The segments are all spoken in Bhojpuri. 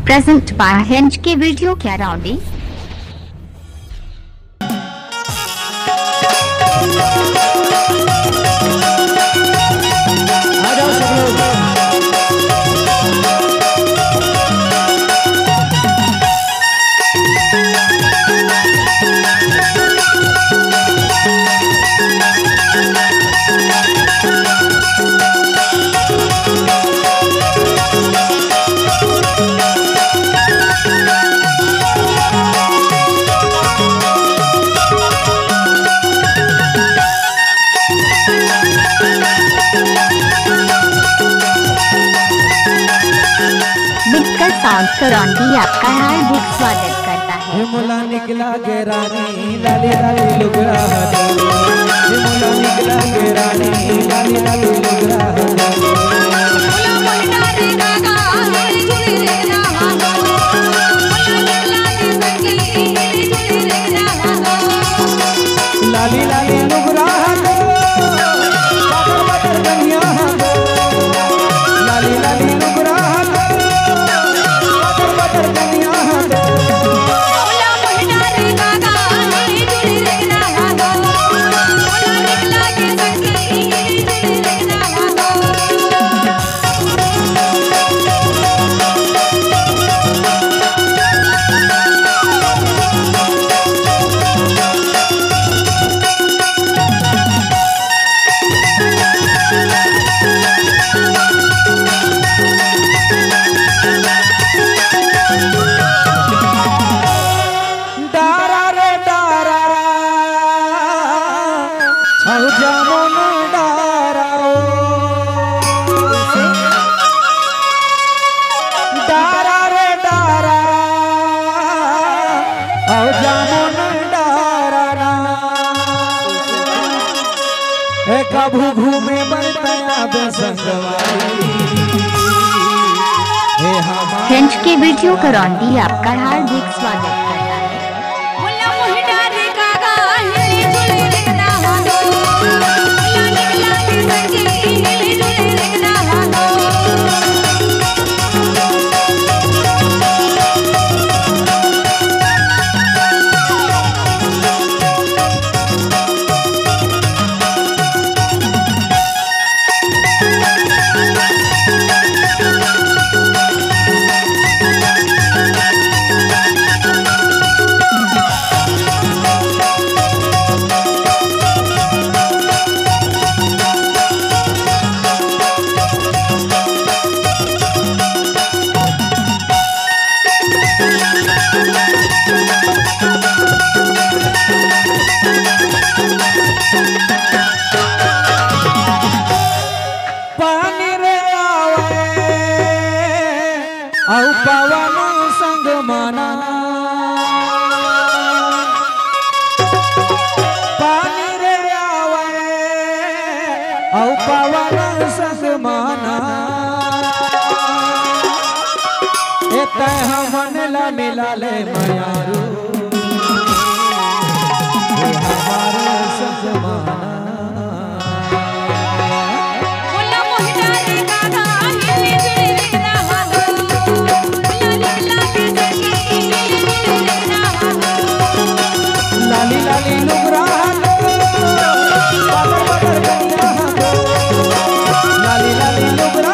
Present by Hinge के वीडियो क्या राउंडी। मिक्सर साउंड करौंदी आपका हार्दिक स्वागत करता है। मुला निकला के रानी लाली लाली लुगरा, मुला निकला के रानी लाली लाली लुगरा। लाली लाली लुगरा लाली लाली लुगरा कभू घूमे हिंज के वीडियो करौंदी आपका हार्दिक स्वागत करता है। पवन संग माना पानी रे आवे औ पवन संग माना एत हमन ला मिला ले मयारू हमारे संग माना। लाली लाली लुगरा लाली लाली लुगरा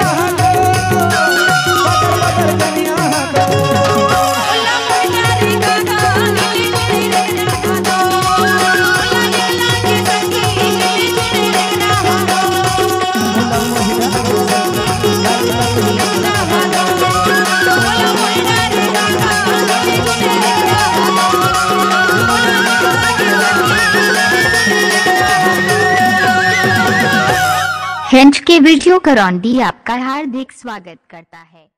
हिंज के वीडियो करौंदी आपका हार्दिक स्वागत करता है।